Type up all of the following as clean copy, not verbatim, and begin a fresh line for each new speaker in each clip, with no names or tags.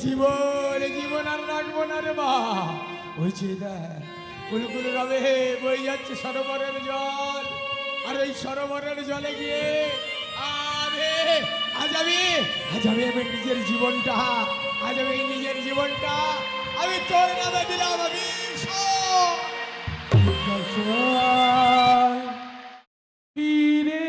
জীবন জীবন আর রাখবো না রে মা। ওই যে দেখ কুলকুল রবে বই যাচ্ছে সরোবরের জল, আর ওই সরোবরের জলে গিয়ে আজ আমি আমার নিজের জীবনটা, আজ আমি নিজের জীবনটা আমি তোর নামে দিলাম। আমি ফিরে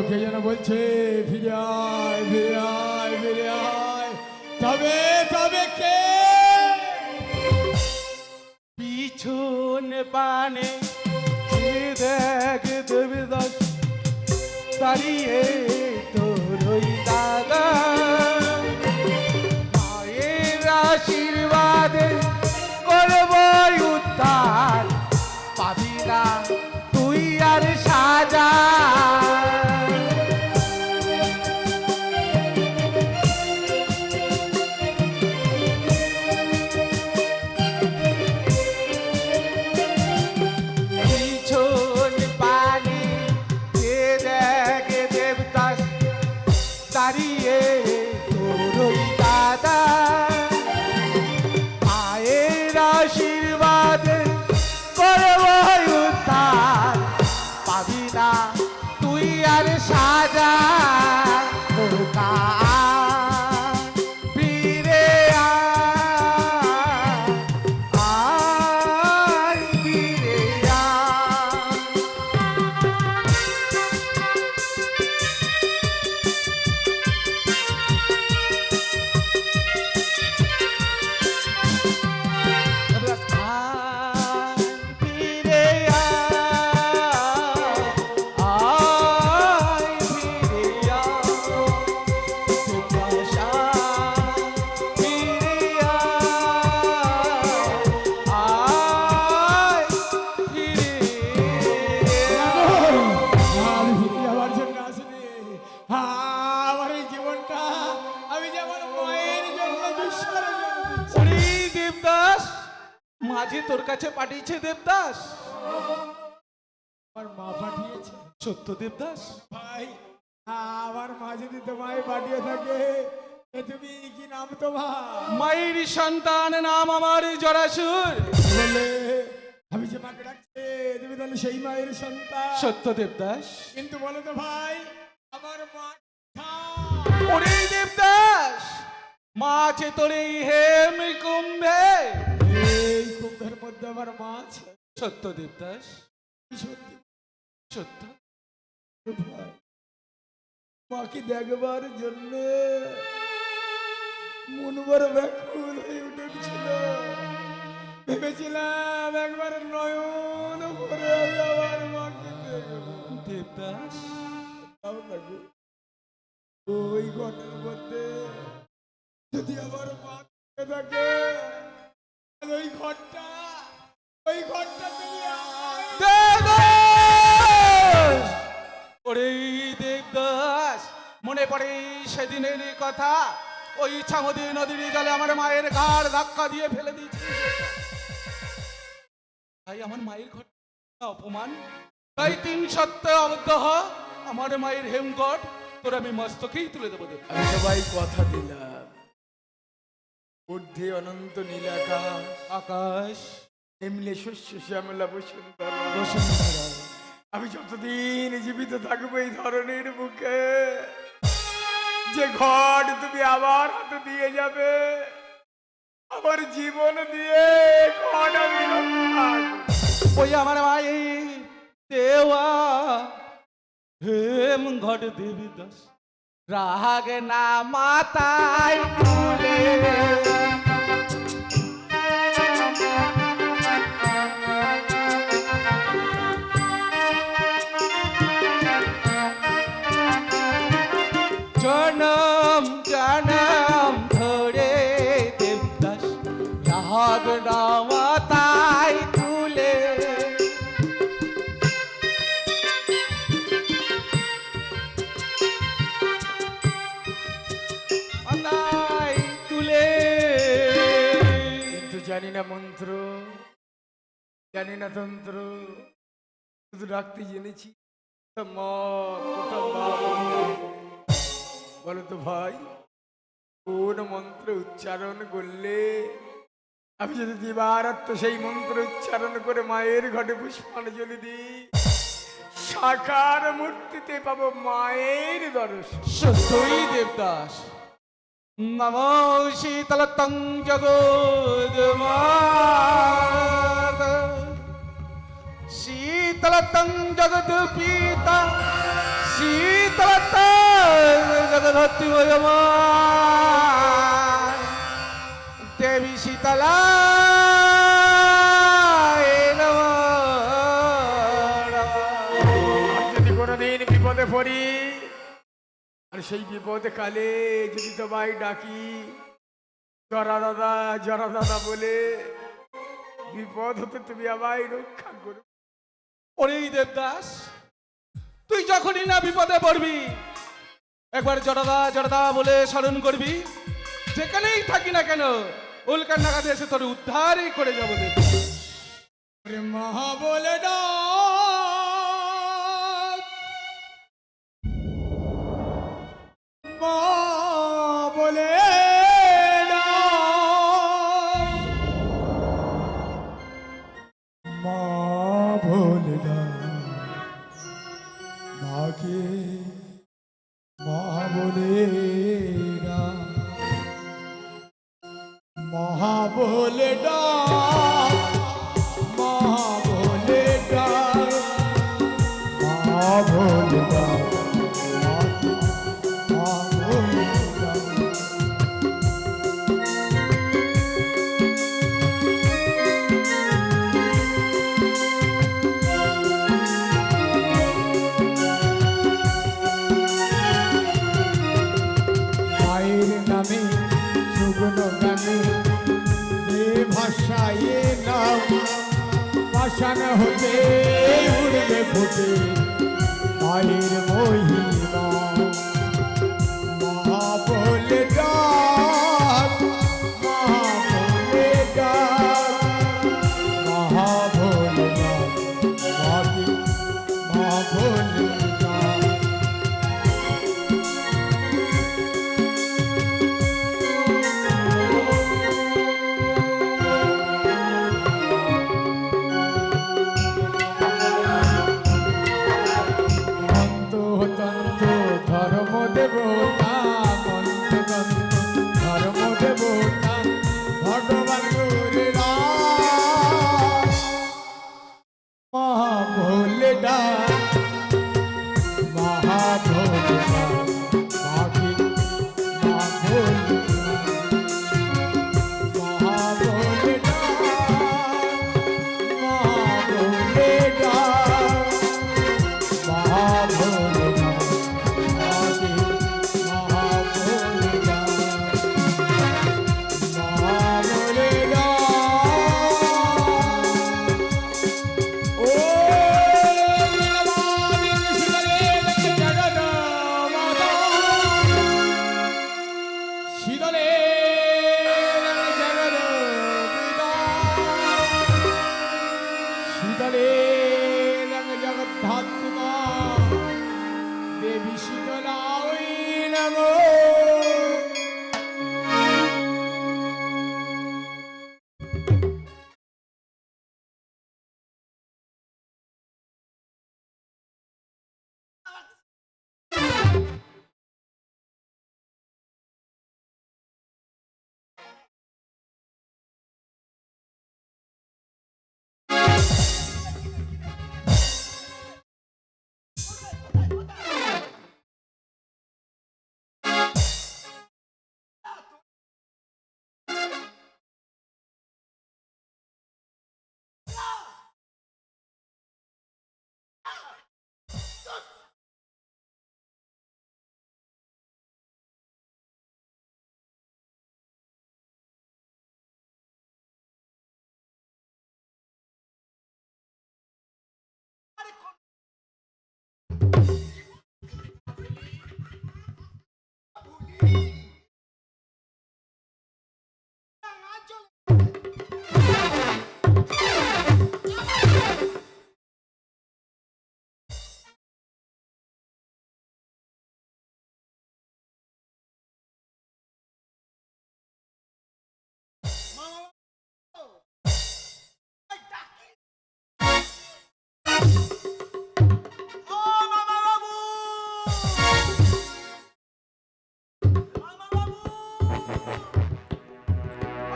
কে যেন বলছে ফিরে আয় ফিরে আয় ফিরে আয়। তবে তবে কে
পিছন পানে দেখ দেবদাস দাঁড়িয়ে তোর ওই দাদা, মায়ের আশীর্বাদে করব উদ্ধার, পাবি না তুই আর সাজা। দাঁড়িয়ে তোর ওই দাদা, মায়ের আশীর্বাদে করব উদ্ধার, পাবি না তুই আর সাজা। ফিরে আয় ফিরে আয়। মাঝে তোর কাছে পাঠিয়েছে দেবদাস,
আমার মা পাঠিয়েছে।
সত্য দেবদাস
ভাই আমার মা যদি তোমায় পাঠিয়ে থাকে তুমি কি নাম তোমার?
মায়ের সন্তান নাম আমার জরাসুর।
আমি যে মাকে ডাকছে তুমি তাহলে সেই মায়ের সন্তান?
সত্য দেবদাস।
কিন্তু বলো তো ভাই আমার মা
ওরে দেবদাস, মা আছে তোর এই হেম কুম্ভে।
এই কুম্ভের মধ্যে আমার মা আছে?
সত্য দেবদাস।
সত্যি
সত্য
ভাই, মাকে দেখবার জন্য মন বড় ব্যাকুল হয়ে উঠেছিল। ভেবেছিলাম একবার নয়ন ভরে আমি আমার মাকে দেখব।
দেবদাস
ওই ঘরের মধ্যে যদি আমার মা থাকে ওই ঘরটা তুমি
ওরে দেবদাস, মনে পড়ে সেদিনের কথা, ওই ইচ্ছামতি নদীর জলে আমার মায়ের ঘাড় ধাক্কা দিয়ে ফেলে দিয়েছি। তাই আমার মায়ের ঘর অপমান, তাই 3 সপ্তাহ অবদ্ধ আমার মায়ের হেমগড় তোর আমি মস্তকেই তুলে দেবো।
আমি সবাই কথা দিলাম, ঊর্ধ্বে অনন্ত নীল আকাশ, এমনি শস্য শ্যামলা বসুন্ধরা। আমি যতদিন জীবিত থাকবো এই ধরনের বুকে, যে ঘর তুমি আবার হাতে দিয়ে যাবে আমার জীবন দিয়ে ঘর আমি
ওই আমার মায়ের দেওয়া হেম ঘট দেবদাস রাগ না মাতায় তুলে। ভাগনা মাথায় তুলে মাথায় তুলে
কিন্তু জানি না মন্ত্র, জানি না তন্ত্র, শুধু রাখতে জেনেছি মা, কোথাও মা বলতে। বলো তো ভাই, কোন মন্ত্র উচ্চারণ করলে আমি যদি দিবারাত্র সেই মন্ত্র উচ্চারণ করে মায়ের ঘটে পুষ্পাঞ্জলি দিই, সাকার মূর্তিতে পাবো মায়ের দর্শন।
সত্যই দেবদাস। নমো শীতলতং জগদ্মাতা শীতলতং জগদ্পিতা শীতলতং জগদ্ধাত্রী মা দেবী শীতলা
যদি কোনোদিন বিপদে পড়ি আর সেই বিপদে কালে যদি তোমায় ডাকি জরা দাদা বলে, বিপদ হতে তুমি আমায় রক্ষা করো।
ওরেই দেবদাস, তুই যখনই না বিপদে পড়বি একবার জড়দা বলে স্মরণ করবি, যেখানেই থাকি না কেন উল্কার নাগাদে এসে তোর উদ্ধারই করে যাবো দেবদাস।
মহা বলে মা বলে মা বলে মাকে মা বলে মহা বলে মহা বলে মা বলে মায়ের নামে সুগুণ গানে ভাষায় নাম পাষাণ হতে উড়বে ফুটে মায়ের মহিমা। মহা বলে ডাক মহা বলে ডাক মহা বলে ডাক মাকে মা বলে ডাক। হতো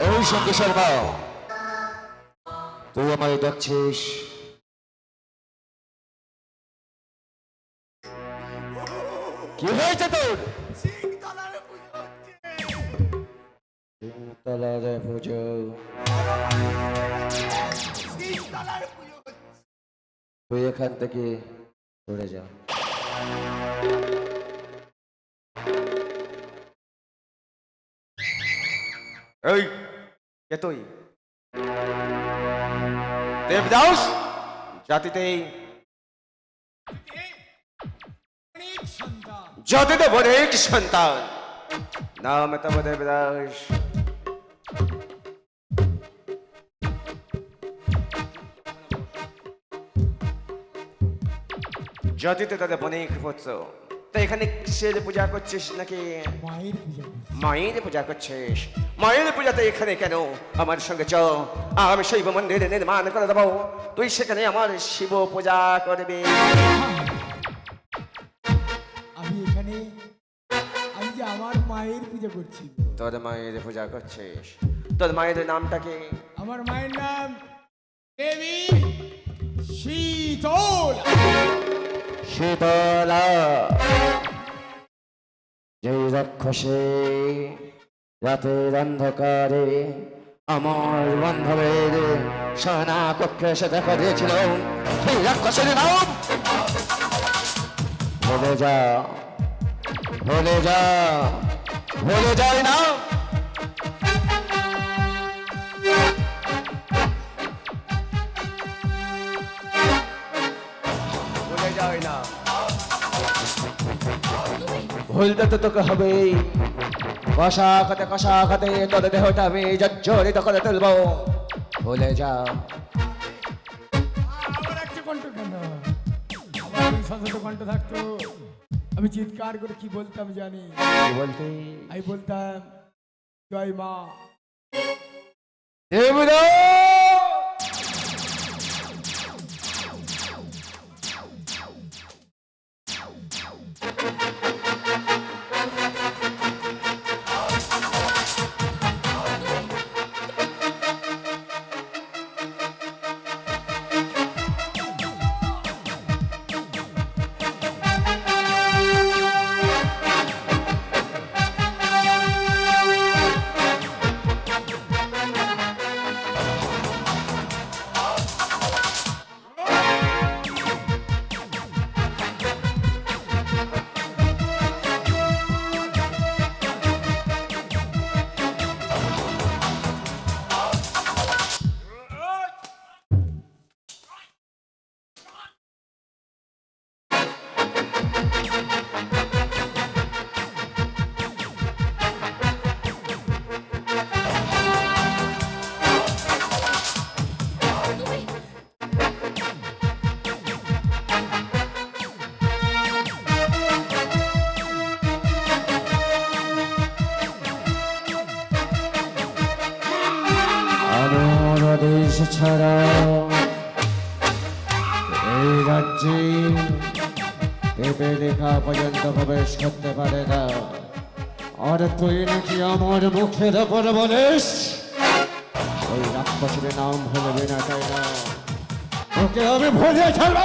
এই সঙ্গে শর্মা, তুই আমায় ডাকছিস? কি হয়েছে তোর? সিংতলার পুজো। তুই এখান থেকে সরে যা।
এই কে তুই? দেবদাস জাতিতে জাতিতে অনেক সন্তান, নাম তব দেবদাস। জাতিতে তাদের অনেক পুত্র, তা এখানে কিসের পূজা করছিস নাকি? মায়ের পূজা করছিস? মায়ের পূজাতে এখানে কেন? আমার সঙ্গে চ, আমি শৈব মন্দির নির্মাণ করে দেবো, তুই সেখানে আমার শিব পূজা করবি।
আমি এখানে আমি যে আমার মায়ের পূজা করছি।
তোর মায়ের পূজা করছিস? তোর মায়ের নামটা কি?
আমার মায়ের নাম দেবী শীতল।
শীতলা, যে রাক্ষসে রাতের অন্ধকারে আমার বান্ধবের সোনা কক্ষে এসে দেখা দিয়েছিল, সেই রাক্ষসের নাম ভুলে যা, ভুলে যা, ভুলে যায় না।
ভুলে যায় না।
ভুলতে তো তোকে হবেই। কষা খাতে তোর দেহটা আমি জর্জরিত করে তুলব। ভুলে যা।
আমার একটা কণ্ঠ কেন? আমার সশত কণ্ঠ থাকতো, আমি চিৎকার করে কি বলতাম জানি?
কি বলতে?
আমি বলতাম জয় মা।
দেবদা, আমার দেশ ছাড়া এই রাজ্যে পেঁপে লেখা পর্যন্ত প্রবেশ করতে পারে না। আর তুই নাকি আমার মুখের ওপর বলিস ওই রাক্ষসের নাম ভুলবি না, তাই না? ওকে আমি ভুলিয়ে ছাড়ব।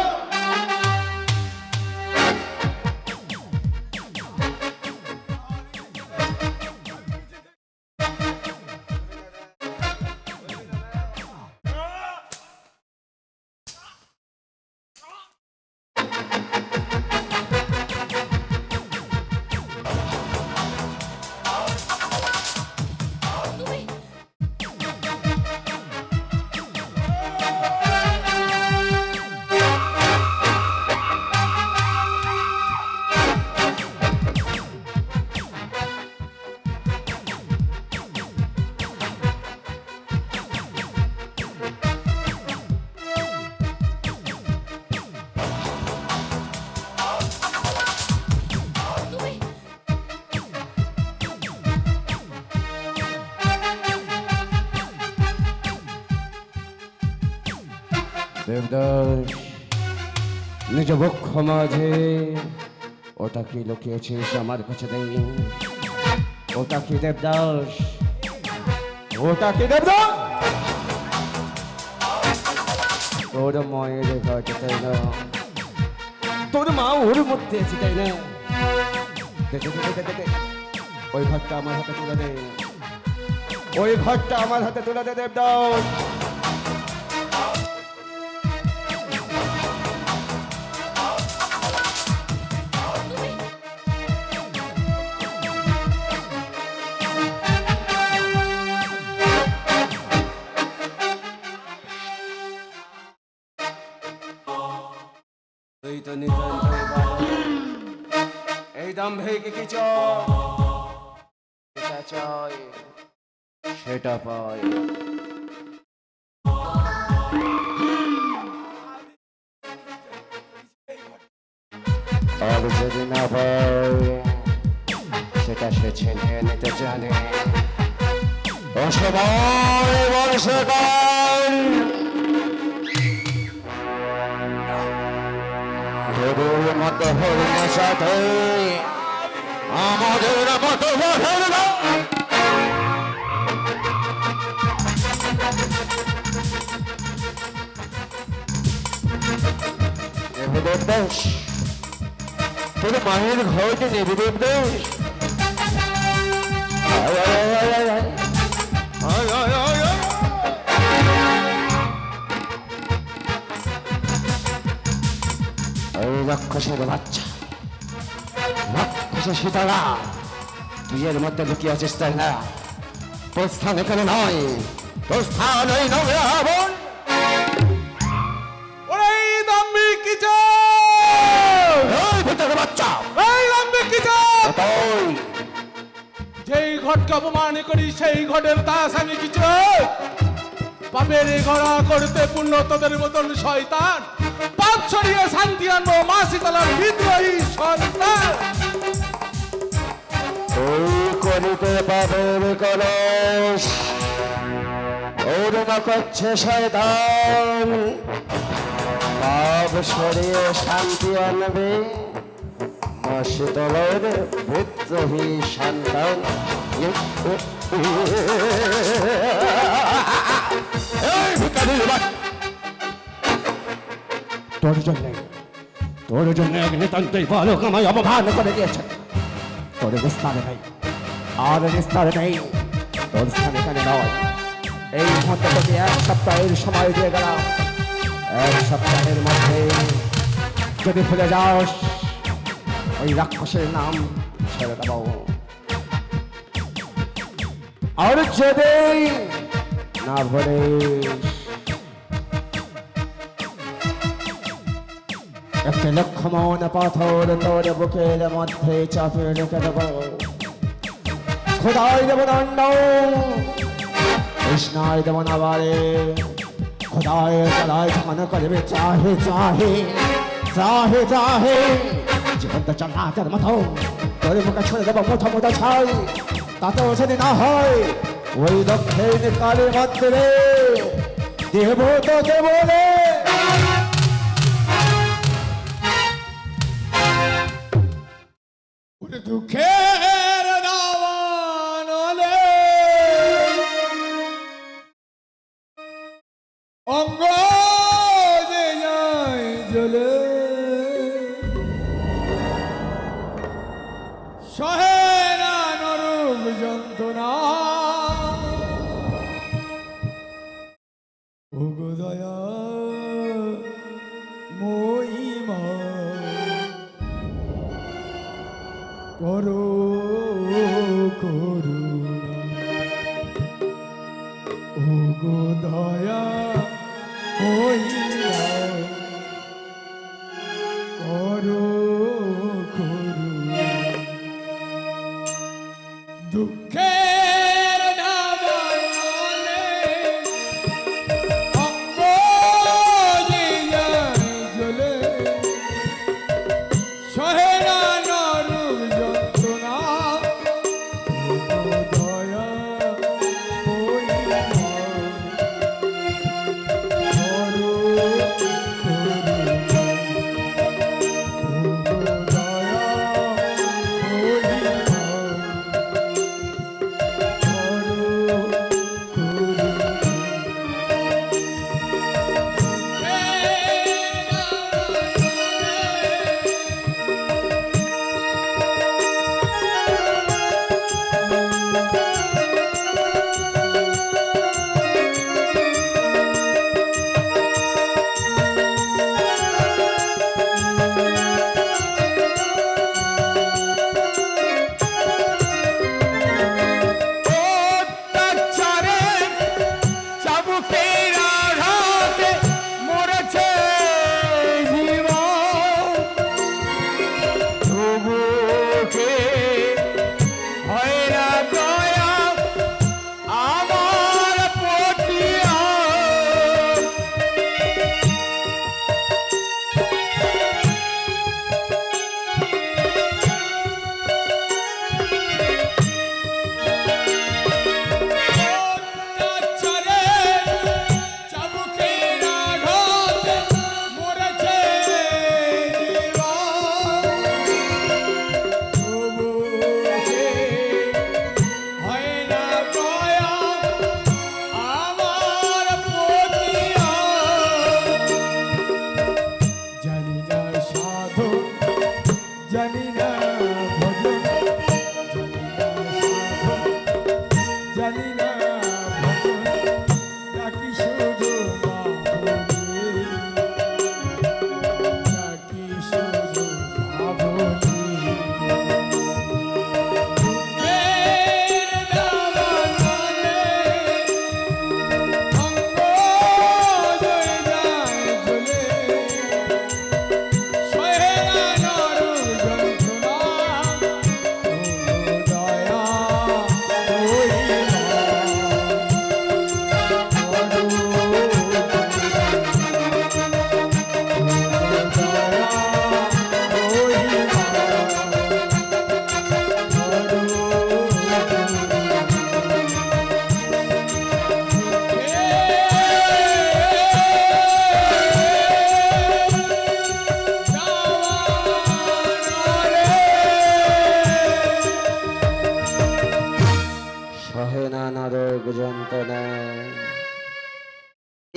দেবদাস, নিজ বক্ষ মাঝে ওটা কি লুকিয়েছিস আমার কাছে দেই। ওটা কি দেবদাস? ওটা কি দেবদাস? তোর মায়ের ঘাট, তাই না? তোর মা ওর মধ্যে আছে, তাই না? দে, দে, দে, দে, দে, দে। ওই ঘরটা আমার হাতে তুলে দে। ওই ঘরটা আমার হাতে তুলে দে দেবদাস। তুই তো নিতান্তই বালক। এই দাম্ভিক কি চায়? যেটা চায় সেটা পায়। আর যদি না পায় সেটা সে ছিনিয়ে নিতে জানে। অসময় বর্ষাকাল তোর মতো হরিণের সাথে আমাদের মতো বাঘের দল। দেবদাস, তোর মায়ের ঘরটি নেবি দেবদাস? আয় আয় আয় আয় আয় আয় আয় আয় আয়। ওই রাক্ষসের বাচ্চা, রাক্ষসের সীতারা, তুই এর মধ্যে লুকিয়ে আছিস, তাই না? তোর স্থান এখানে নয়, তোর স্থান ওই নবে রাবণ।
ওরে এই দাম্ভিক কি চায়?
ওই ভূতের বাচ্চা,
এই দাম্ভিক কি চায়?
তুই
যেই ঘটকে অপমান করি সেই ঘটের দাস আমি কি চাই? পাপের ঘোড়া করতে পূর্ণ তোদের মতন শয়তান, পাপ ছড়িয়ে শান্তি আনবো মা শীতলার বিদ্রোহী সন্তান।
তুই করিতে পাবের কলস, ওর না করছে শয়তান। পাপ সরিয়ে শান্তি আনবে মা শীতলের বিদ্রোহী সন্তান। এই ভিখারির বাচ্চা, তোর জন্য এক নিতান্তই বালক আমায় অপমান করে দিয়েছে। তোর বিস্তার নেই, আর বিস্তার নেই, তোর স্থান এখানে নয়। এই মুহূর্তে তোকে 1 সপ্তাহের সময় দিয়ে গেলাম। 1 সপ্তাহের মধ্যে যদি ভুলে যাস ওই রাক্ষসের নাম ছেড়ে দেব। আর যদি না ভুলিস একটি লক্ষ্মণ পাথর তোর বুকের মধ্যে চাপিয়ে রেখে দেব। খোদাই দেব দণ্ড, কৃষ্ণায় দেব না বারে। খোদাই গলায় ঝানো করবে চাহে চাহে চাহে চাহে। জীবনটা চালাচার মতো তোর মুখে ছুড়ে দেব মুঠো মুঠো ছাই। তাতেও যদি না হয় ওই দক্ষিণ কালী মন্দিরে দেব তোকে বলে।
দুঃখের দাবানলে অঙ্গ যে যায় জ্বলে, সহে না নরক যন্ত্রণা। ওগো দয়া মহিমা করো করুণা। ওগো দয়া মহিমা করো করুণা। দুঃখের দাবানলে অঙ্গ যে যায় জ্বলে, সহে না নরক যন্ত্রণা। ওগো দয়া মহিমা করো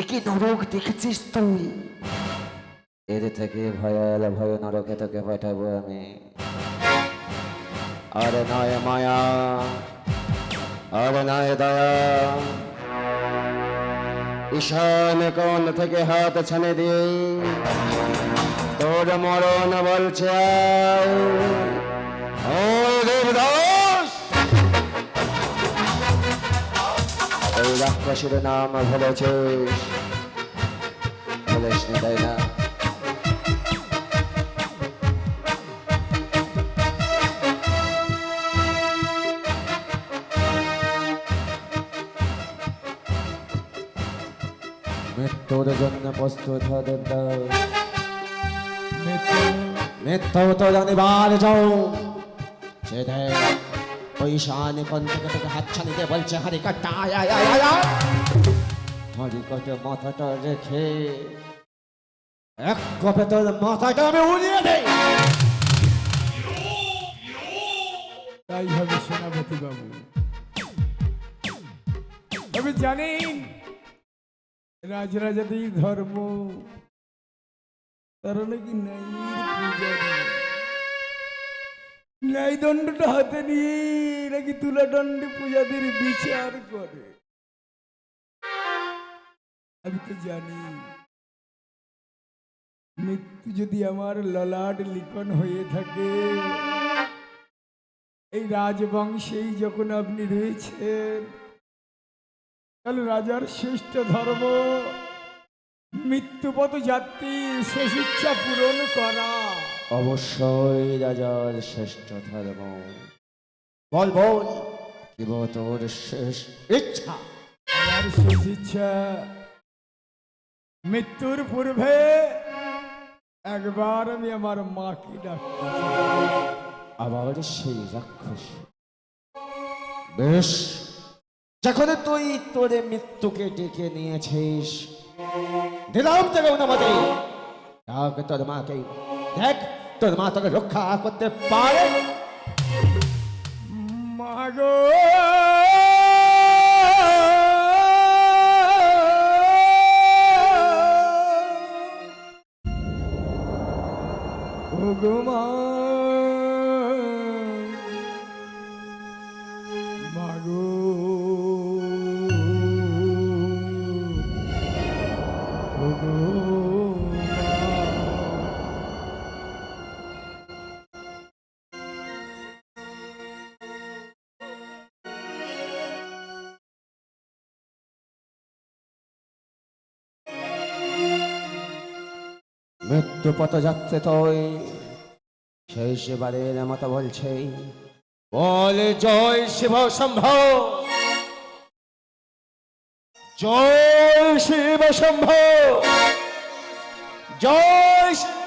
একে নরক দেখেছিস তুই? এর থেকে ভয়াল ভয় নরকে তোকে পাঠাবো আমি। আর নয় মায়া, আর নয় দয়া। ঈশান কোণ থেকে হাত ছানে দিয়ে তোর মরণ বলছে আয়। ও দেবদাস, এই রাক্ষসের নাম ভুলেছিস? ভুলিসনি তাই না? মৃত্যুর জন্য প্রস্তুত হ দেবদাস। মৃত্যু তো জানিবার যাও। সে দেখ ওই শান কোন থেকে তোকে হাতছানি দিয়ে বলছে হারিকাটা আয় আয় আয় আয় আয়। হারিকাটে মাথাটা রেখে এক কপে তোর মাথাটা আমি উড়িয়ে দেই।
তাই হবে সেনাপতি বাবু। তবে জানেন রাজরাজাদের ধর্ম, তারা নাকি ন্যায় দণ্ডটা হাতে নিয়ে নাকি তুলা দণ্ডে পূজাদের বিচার করে। আমি তো জানি মৃত্যু যদি আমার ললাট লিখন হয়ে থাকে, এই রাজবংশেই যখন আপনি রয়েছেন, তাহলে রাজার শ্রেষ্ঠ ধর্ম মৃত্যুপথ যাত্রী শেষ ইচ্ছা পূরণ করা।
অবশ্যই রাজার শ্রেষ্ঠ ধর্ম। বল বল, কি বল তোর শেষ ইচ্ছা?
আমার শেষ ইচ্ছা মৃত্যুর পূর্বে একবার আমি আমার মাকে ডাকতে চাই।
আবার সেই রাক্ষস? বেশ, যখন তুই তোর মৃত্যুকে ডেকে নিয়েছিস, দিলাম তোকে অনুমতি। ডাক তোর মাকে, দেখ তোর মা তোকে রক্ষা করতে পারে।
মাগো ও গো মা, মাগো ও গো মা।
মৃত্যু পথ যাচ্ছে তুই, সেই সেবারের মতো বলছে, বল জয় শিব শম্ভ, জয় শিব শম্ভ, জয় শিব